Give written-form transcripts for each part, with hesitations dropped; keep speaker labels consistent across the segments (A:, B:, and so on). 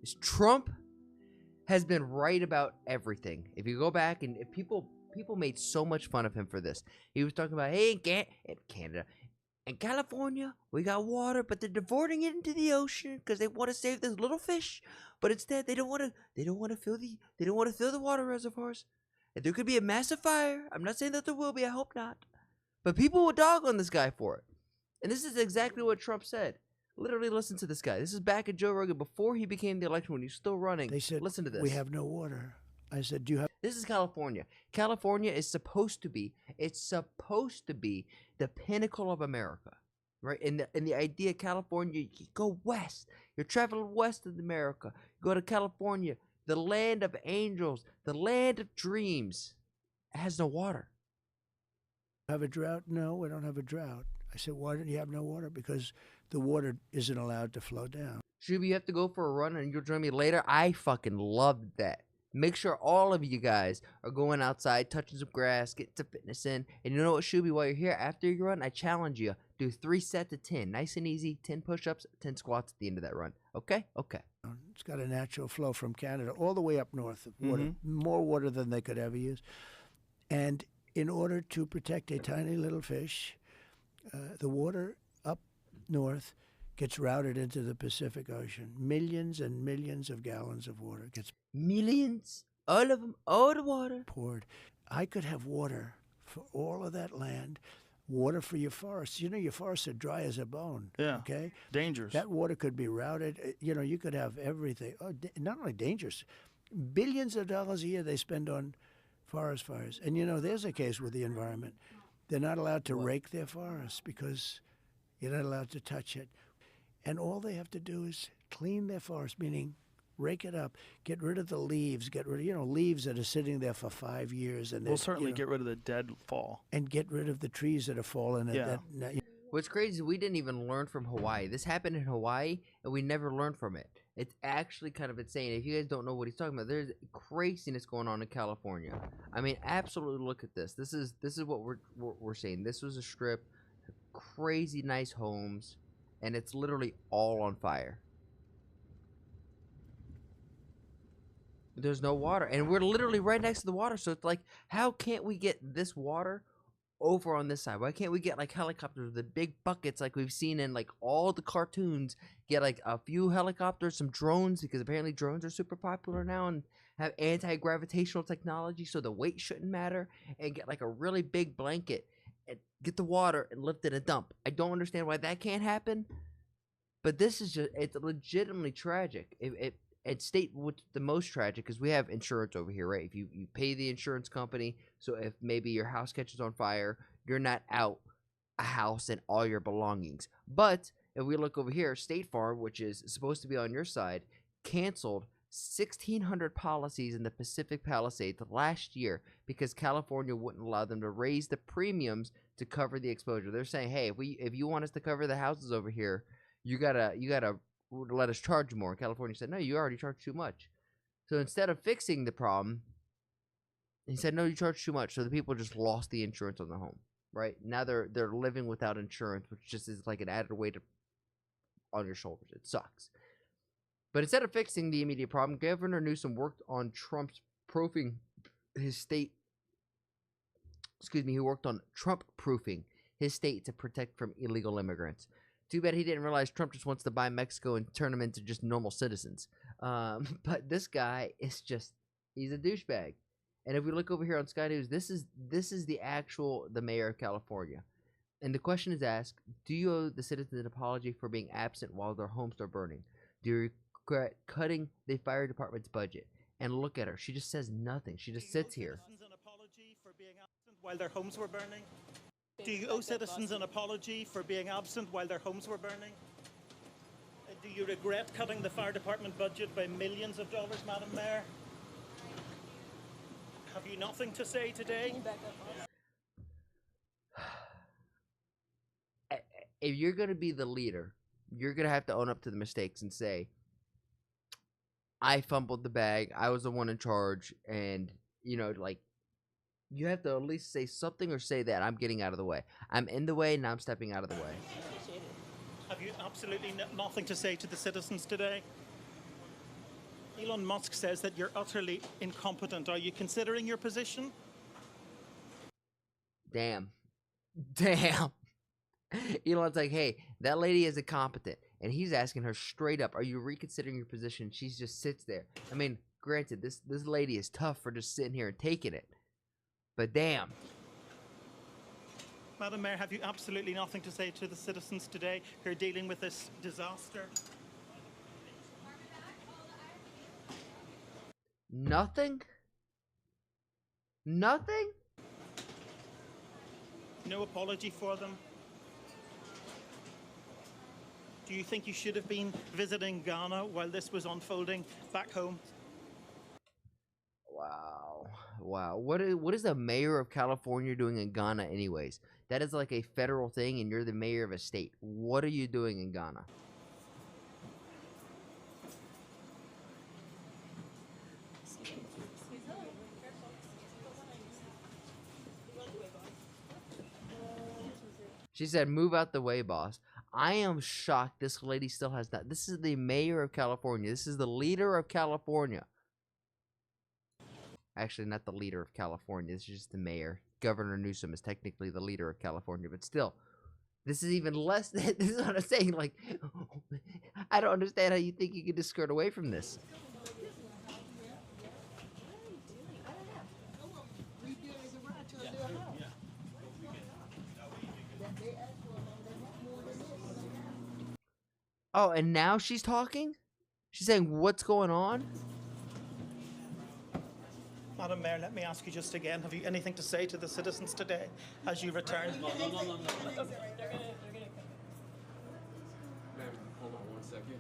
A: is Trump has been right about everything. If you go back and if people made so much fun of him for this. He was talking about, hey, in Canada, in California, we got water, but they're diverting it into the ocean because they want to save those little fish. But instead, they don't want to fill the water reservoirs. And there could be a massive fire. I'm not saying that there will be. I hope not. But people will dog on this guy for it. And this is exactly what Trump said. Literally, listen to this guy. This is back at Joe Rogan before he became the election when he was still running.
B: They said,
A: listen to this.
B: We have no water. I said, do you have...
A: This is California. California is supposed to be, the pinnacle of America, right? And the idea, California, you go west. You're traveling west of America. You go to California, the land of angels, the land of dreams. It has no water.
B: Have a drought? No, we don't have a drought. I said, why don't you have no water? Because the water isn't allowed to flow down.
A: Shuby, you have to go for a run and you'll join me later. I fucking loved that. Make sure all of you guys are going outside, touching some grass, getting some fitness in. And you know what, Shuby, while you're here, after you run, I challenge you. Do 3 sets of 10. Nice and easy. 10 push-ups, 10 squats at the end of that run. Okay? Okay.
B: It's got a natural flow from Canada all the way up north of water. More water than they could ever use. And in order to protect a tiny little fish, the water up north gets routed into the Pacific Ocean. Millions and millions of gallons of water gets...
A: Millions? All of them? All the water?
B: Poured. I could have water for all of that land, water for your forests. You know, your forests are dry as a bone.
C: Yeah.
B: Okay?
C: Dangerous.
B: That water could be routed. You know, you could have everything. Oh, not only dangerous, billions of dollars a year they spend on forest fires. And, you know, there's a case with the environment. They're not allowed to rake their forests because you're not allowed to touch it. And all they have to do is clean their forest, meaning rake it up, get rid of the leaves, get rid of, leaves that are sitting there for 5 years. And
C: we'll certainly get rid of the dead fall.
B: And get rid of the trees that are fallen.
A: Yeah. What's crazy is we didn't even learn from Hawaii. This happened in Hawaii, and we never learned from it. It's actually kind of insane. If you guys don't know what he's talking about, there's craziness going on in California. I mean, absolutely look at this. This is what we're saying. This was a strip, crazy nice homes, and it's literally all on fire. There's no water, and we're literally right next to the water. So it's like, how can't we get this water over on this side? Why can't we get like helicopters with the big buckets like we've seen in like all the cartoons? Get like a few helicopters, some drones, because apparently drones are super popular now and have anti-gravitational technology, so the weight shouldn't matter. And get like a really big blanket and get the water and lift it and dump. I don't understand why that can't happen, but this is just—it's legitimately tragic. It's state what's the most tragic because we have insurance over here, right? If you pay the insurance company, so if maybe your house catches on fire, you're not out a house and all your belongings. But if we look over here, State Farm, which is supposed to be on your side, canceled 1,600 policies in the Pacific Palisades last year because California wouldn't allow them to raise the premiums to cover the exposure. They're saying, hey, if you want us to cover the houses over here, you gotta let us charge more. California said, no, you already charge too much. So instead of fixing the problem, he said, no, you charge too much. So the people just lost the insurance on the home, right? Now they're living without insurance, which just is like an added weight on your shoulders. It sucks. But instead of fixing the immediate problem, Governor Newsom worked on Trump's proofing his state. Excuse me, he worked on Trump-proofing his state to protect from illegal immigrants. Too bad he didn't realize Trump just wants to buy Mexico and turn them into just normal citizens. But this guy is he's a douchebag. And if we look over here on Sky News, this is the mayor of California. And the question is asked, do you owe the citizens an apology for being absent while their homes are burning? Do you regret cutting the fire department's budget? And look at her. She just says nothing. She just sits here.
D: Do you owe citizens an apology for being absent while their homes were burning? Do you owe citizens an apology for being absent while their homes were burning? Do you regret cutting the fire department budget by millions of dollars, Madam Mayor? Have you nothing to say today?
A: If you're going to be the leader, you're going to have to own up to the mistakes and say, I fumbled the bag, I was the one in charge, and, you have to at least say something or say that I'm getting out of the way. I'm in the way, now I'm stepping out of the way.
D: Have you absolutely nothing to say to the citizens today? Elon Musk says that you're utterly incompetent. Are you considering your position?
A: Damn. Damn. Elon's like, hey, that lady is incompetent. And he's asking her straight up, are you reconsidering your position? She just sits there. I mean, granted, this lady is tough for just sitting here and taking it. But damn.
D: Madam Mayor, have you absolutely nothing to say to the citizens today who are dealing with this disaster?
A: Nothing? Nothing?
D: No apology for them? Do you think you should have been visiting Ghana while this was unfolding back home?
A: Wow. Wow. What is the mayor of California doing in Ghana anyways? That is like a federal thing and you're the mayor of a state. What are you doing in Ghana? She said, move out the way, boss. I am shocked this lady still has not. This is the mayor of California. This is the leader of California. Actually, not the leader of California. This is just the mayor. Governor Newsom is technically the leader of California. But still, this is even less than... This is what I'm saying. Like, I don't understand how you think you can just skirt away from this. Oh, and now she's talking? She's saying, what's going on?
D: Madam Mayor, let me ask you just again, have you anything to say to the citizens today as you return?
E: No. Ma'am, hold on 1 second.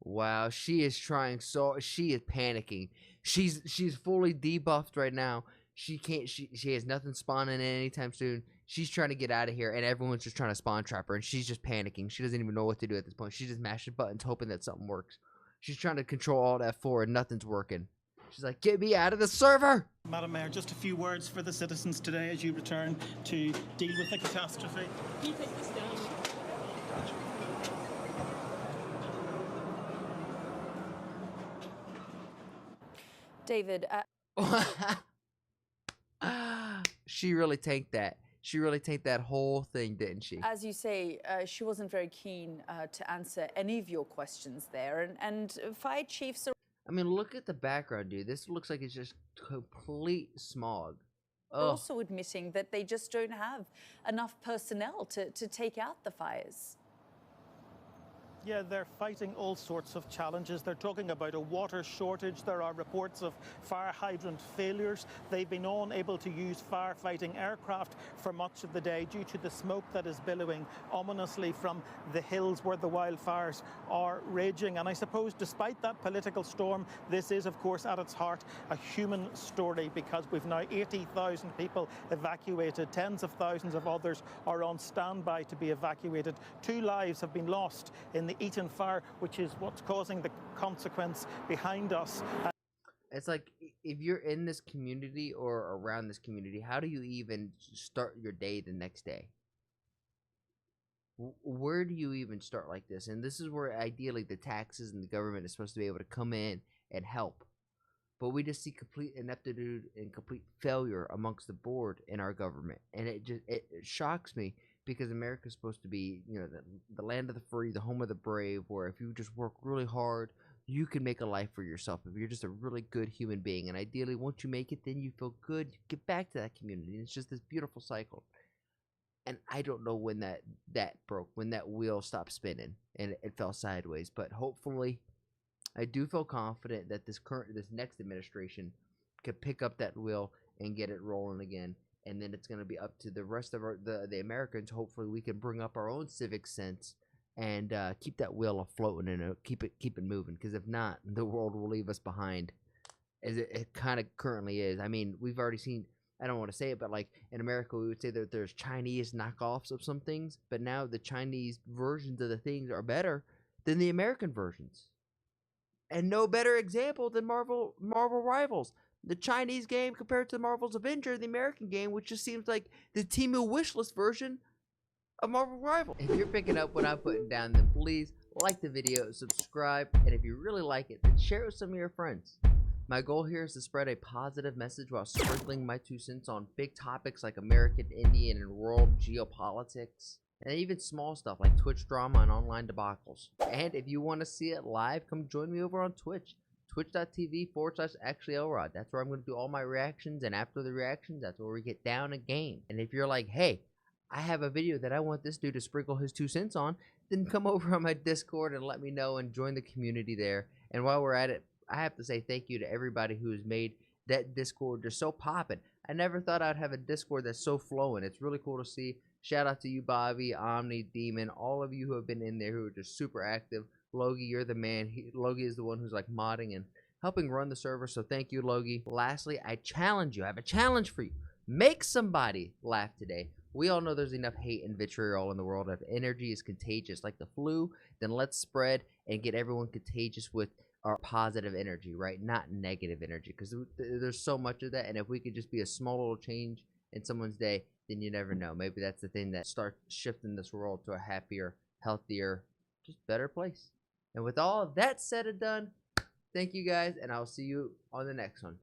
A: Wow, she is trying so... She is panicking. She's fully debuffed right now. She can't... She has nothing spawning in anytime soon. She's trying to get out of here, and everyone's just trying to spawn trap her, and she's just panicking. She doesn't even know what to do at this point. She's just mashing buttons, hoping that something works. She's trying to control Alt F4, and nothing's working. She's like, get me out of the server!
D: Madam Mayor, just a few words for the citizens today as you return to deal with the catastrophe.
E: Can you take this down?
F: David,
A: She really tanked that. She really tanked that whole thing, didn't she?
F: as you say, she wasn't very keen to answer any of your questions there. And fire chiefs are
A: I mean, look at the background, dude. This looks like it's just complete smog. Ugh.
F: also admitting that they just don't have enough personnel to take out the fires.
D: Yeah, they're fighting all sorts of challenges. They're talking about a water shortage. There are reports of fire hydrant failures. They've been unable to use firefighting aircraft for much of the day due to the smoke that is billowing ominously from the hills where the wildfires are raging. And I suppose despite that political storm, this is, of course, at its heart, a human story because we've now 80,000 people evacuated. Tens of thousands of others are on standby to be evacuated. 2 lives have been lost in the Eaton fire, which is what's causing the consequence behind us.
A: It's like, if you're in this community or around this community, how do you even start your day the next day? Where do you even start like this? And this is where ideally the taxes and the government is supposed to be able to come in and help. But we just see complete ineptitude and complete failure amongst the board in our government. And it shocks me. Because America is supposed to be, you know, the land of the free, the home of the brave, where if you just work really hard, you can make a life for yourself. If you're just a really good human being, and ideally, once you make it, then you feel good, you get back to that community. And it's just this beautiful cycle. And I don't know when that broke, when that wheel stopped spinning and it fell sideways. But hopefully, I do feel confident that this next administration could pick up that wheel and get it rolling again. And then it's going to be up to the rest of the Americans. Hopefully, we can bring up our own civic sense and keep that wheel afloat and keep it moving. Because if not, the world will leave us behind, as it kind of currently is. I mean, we've already seen. I don't want to say it, but like in America, we would say that there's Chinese knockoffs of some things, but now the Chinese versions of the things are better than the American versions. And no better example than Marvel Rivals. The Chinese game compared to the Marvel's Avenger, the American game, which just seems like the Temu wishlist version of Marvel Rival. If you're picking up what I'm putting down, then please like the video, subscribe, and if you really like it, then share it with some of your friends. My goal here is to spread a positive message while sprinkling my 2 cents on big topics like American, Indian, and world geopolitics, and even small stuff like Twitch drama and online debacles. And if you want to see it live, come join me over on Twitch. Twitch.tv/ActuallyElrod. That's where I'm going to do all my reactions, and after the reactions, that's where we get down a game. And if you're like, hey, I have a video that I want this dude to sprinkle his 2 cents on, then come over on my Discord and let me know and join the community there. And while we're at it, I have to say thank you to everybody who has made that Discord just so poppin'. I never thought I'd have a Discord that's so flowing. It's really cool to see. Shout out to you, Bobby, Omni, Demon, all of you who have been in there who are just super active. Logie, you're the man. Logie is the one who's like modding and helping run the server, so thank you, Logie. Lastly, I challenge you. I have a challenge for you. Make somebody laugh today. We all know there's enough hate and vitriol in the world. If energy is contagious like the flu, then let's spread and get everyone contagious with our positive energy, right? Not negative energy, because there's so much of that, and if we could just be a small little change in someone's day, then you never know. Maybe that's the thing that starts shifting this world to a happier, healthier, just better place. And with all of that said and done, thank you guys, and I'll see you on the next one.